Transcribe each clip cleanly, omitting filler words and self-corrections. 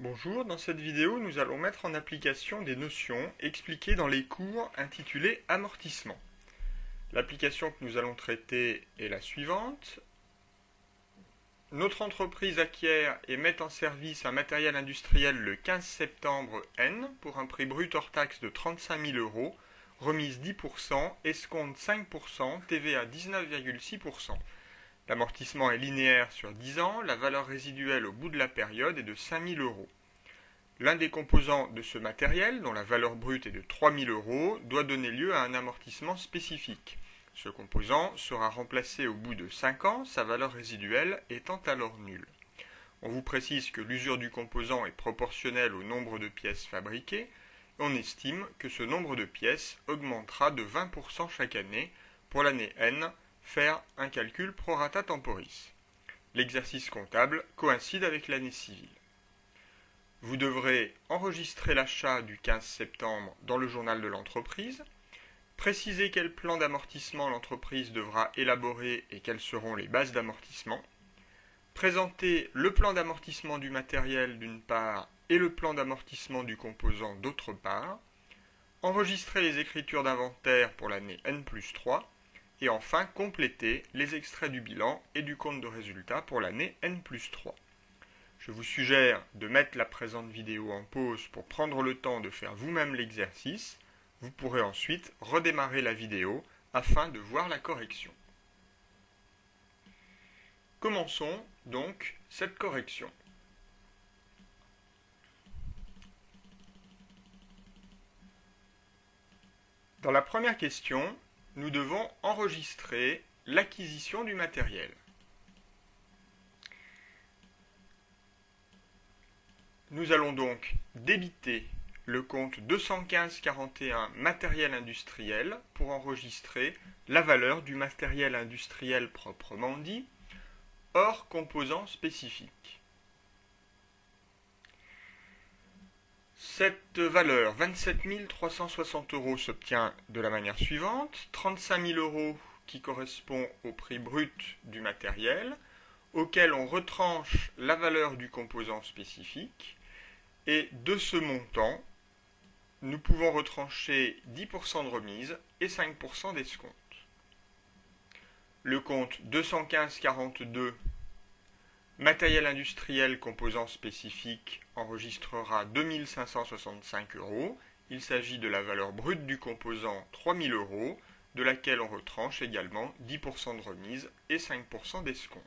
Bonjour, dans cette vidéo, nous allons mettre en application des notions expliquées dans les cours intitulés amortissement. L'application que nous allons traiter est la suivante. Notre entreprise acquiert et met en service un matériel industriel le 15 septembre N pour un prix brut hors taxe de 35 000 euros, remise 10%, escompte 5%, TVA 19,6%. L'amortissement est linéaire sur 10 ans, la valeur résiduelle au bout de la période est de 5 000 euros. L'un des composants de ce matériel, dont la valeur brute est de 3 000 euros, doit donner lieu à un amortissement spécifique. Ce composant sera remplacé au bout de 5 ans, sa valeur résiduelle étant alors nulle. On vous précise que l'usure du composant est proportionnelle au nombre de pièces fabriquées, et on estime que ce nombre de pièces augmentera de 20% chaque année. Pour l'année N, faire un calcul pro rata temporis. L'exercice comptable coïncide avec l'année civile. Vous devrez enregistrer l'achat du 15 septembre dans le journal de l'entreprise, préciser quel plan d'amortissement l'entreprise devra élaborer et quelles seront les bases d'amortissement, présenter le plan d'amortissement du matériel d'une part et le plan d'amortissement du composant d'autre part, enregistrer les écritures d'inventaire pour l'année N+3, et enfin compléter les extraits du bilan et du compte de résultat pour l'année N+3. Je vous suggère de mettre la présente vidéo en pause pour prendre le temps de faire vous-même l'exercice. Vous pourrez ensuite redémarrer la vidéo afin de voir la correction. Commençons donc cette correction. Dans la première question, nous devons enregistrer l'acquisition du matériel. Nous allons donc débiter le compte 215,41 matériel industriel pour enregistrer la valeur du matériel industriel proprement dit, hors composants spécifiques. Cette valeur, 27 360 euros, s'obtient de la manière suivante. 35 000 euros qui correspond au prix brut du matériel, auquel on retranche la valeur du composant spécifique, et de ce montant, nous pouvons retrancher 10% de remise et 5% d'escompte. Le compte 215,42 matériel industriel composant spécifique enregistrera 2 565 euros. Il s'agit de la valeur brute du composant 3 000 euros, de laquelle on retranche également 10% de remise et 5% d'escompte.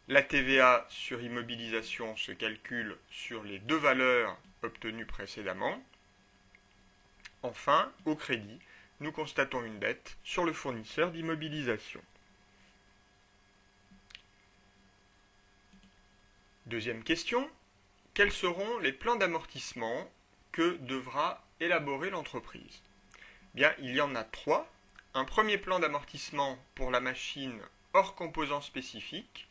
La TVA sur immobilisation se calcule sur les deux valeurs obtenues précédemment. Enfin, au crédit, nous constatons une dette sur le fournisseur d'immobilisation. Deuxième question, quels seront les plans d'amortissement que devra élaborer l'entreprise? Bien, il y en a trois. Un premier plan d'amortissement pour la machine hors composants spécifiques.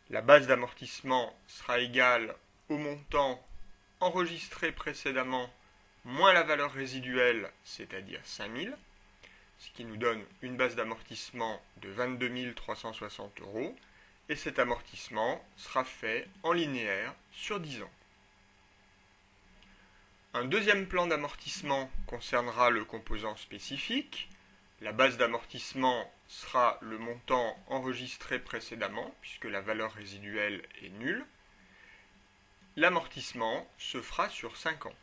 La base d'amortissement sera égale au montant enregistré précédemment moins la valeur résiduelle, c'est-à-dire 5 000, ce qui nous donne une base d'amortissement de 22 360 euros, et cet amortissement sera fait en linéaire sur 10 ans. Un deuxième plan d'amortissement concernera le composant spécifique. La base d'amortissement sera le montant enregistré précédemment, puisque la valeur résiduelle est nulle. L'amortissement se fera sur 5 ans.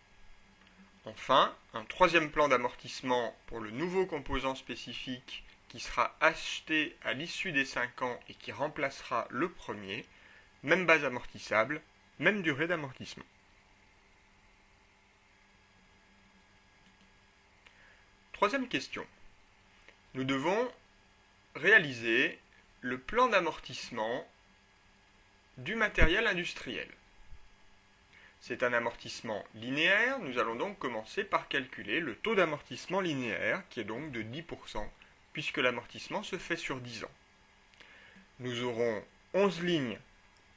Enfin, un troisième plan d'amortissement pour le nouveau composant spécifique qui sera acheté à l'issue des 5 ans et qui remplacera le premier. Même base amortissable, même durée d'amortissement. Troisième question. Nous devons réaliser le plan d'amortissement du matériel industriel. C'est un amortissement linéaire, nous allons donc commencer par calculer le taux d'amortissement linéaire, qui est donc de 10%, puisque l'amortissement se fait sur 10 ans. Nous aurons 11 lignes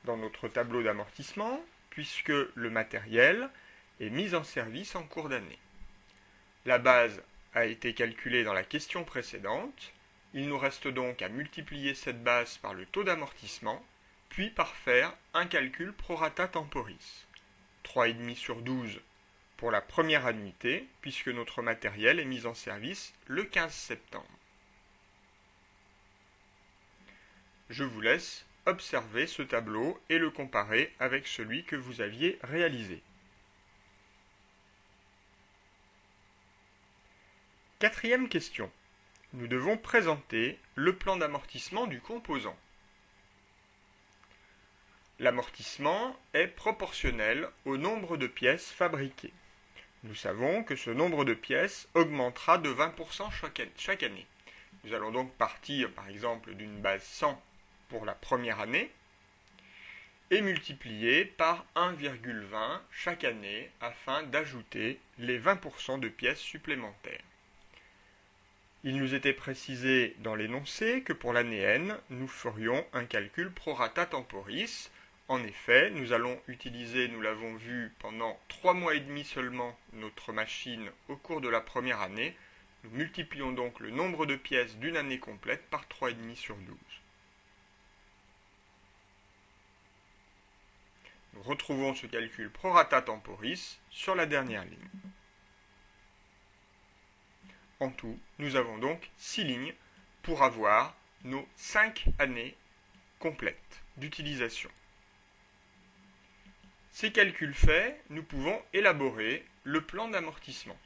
dans notre tableau d'amortissement, puisque le matériel est mis en service en cours d'année. La base a été calculée dans la question précédente. Il nous reste donc à multiplier cette base par le taux d'amortissement, puis par faire un calcul pro rata temporis. 3,5 sur 12 pour la première annuité, puisque notre matériel est mis en service le 15 septembre. Je vous laisse observer ce tableau et le comparer avec celui que vous aviez réalisé. Quatrième question. Nous devons présenter le plan d'amortissement du composant. L'amortissement est proportionnel au nombre de pièces fabriquées. Nous savons que ce nombre de pièces augmentera de 20% chaque année. Nous allons donc partir par exemple d'une base 100 pour la première année et multiplier par 1,20 chaque année afin d'ajouter les 20% de pièces supplémentaires. Il nous était précisé dans l'énoncé que pour l'année N, nous ferions un calcul pro rata temporis. En effet, nous allons utiliser, nous l'avons vu, pendant 3 mois et demi seulement notre machine au cours de la première année. Nous multiplions donc le nombre de pièces d'une année complète par 3,5 sur 12. Nous retrouvons ce calcul pro rata temporis sur la dernière ligne. En tout, nous avons donc 6 lignes pour avoir nos 5 années complètes d'utilisation. Ces calculs faits, nous pouvons élaborer le plan d'amortissement.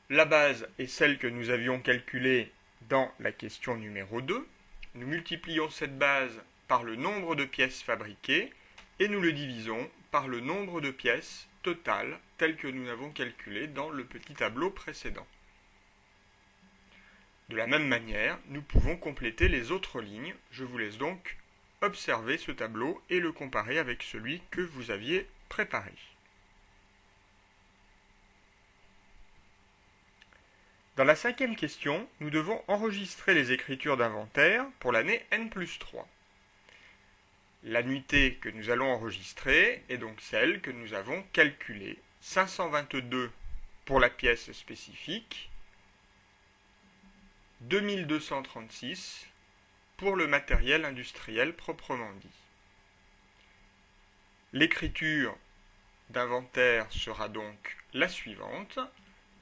La base est celle que nous avions calculée dans la question numéro 2. Nous multiplions cette base par le nombre de pièces fabriquées et nous le divisons par le nombre de pièces totales tel que nous l'avons calculé dans le petit tableau précédent. De la même manière, nous pouvons compléter les autres lignes. Je vous laisse donc observer ce tableau et le comparer avec celui que vous aviez préparé. Dans la cinquième question, nous devons enregistrer les écritures d'inventaire pour l'année N+3. L'annuité que nous allons enregistrer est donc celle que nous avons calculée, 522 pour la pièce spécifique, 2236 pour le matériel industriel proprement dit. L'écriture d'inventaire sera donc la suivante.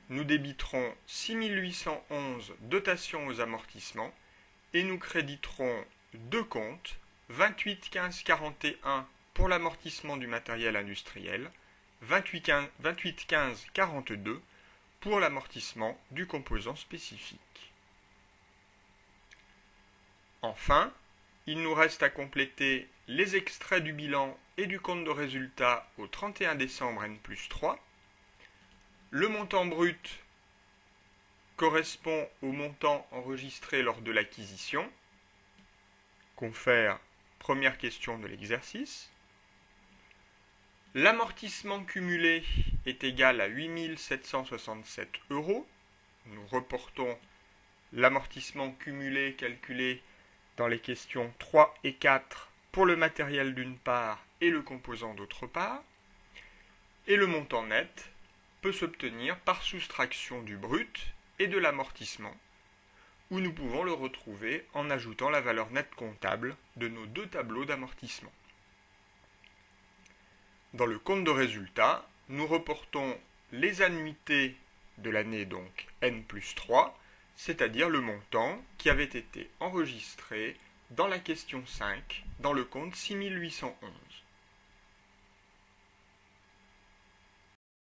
Nous débiterons 6811 dotations aux amortissements et nous créditerons deux comptes, 28 15 41 pour l'amortissement du matériel industriel, 28 15 42 pour l'amortissement du composant spécifique. Enfin, il nous reste à compléter les extraits du bilan et du compte de résultat au 31 décembre N+3. Le montant brut correspond au montant enregistré lors de l'acquisition. Confère première question de l'exercice. L'amortissement cumulé est égal à 8 767 €. Nous reportons l'amortissement cumulé calculé dans les questions 3 et 4 pour le matériel d'une part et le composant d'autre part. Et le montant net peut s'obtenir par soustraction du brut et de l'amortissement, où nous pouvons le retrouver en ajoutant la valeur nette comptable de nos deux tableaux d'amortissement. Dans le compte de résultat, nous reportons les annuités de l'année donc N+3, c'est-à-dire le montant qui avait été enregistré dans la question 5, dans le compte 6811.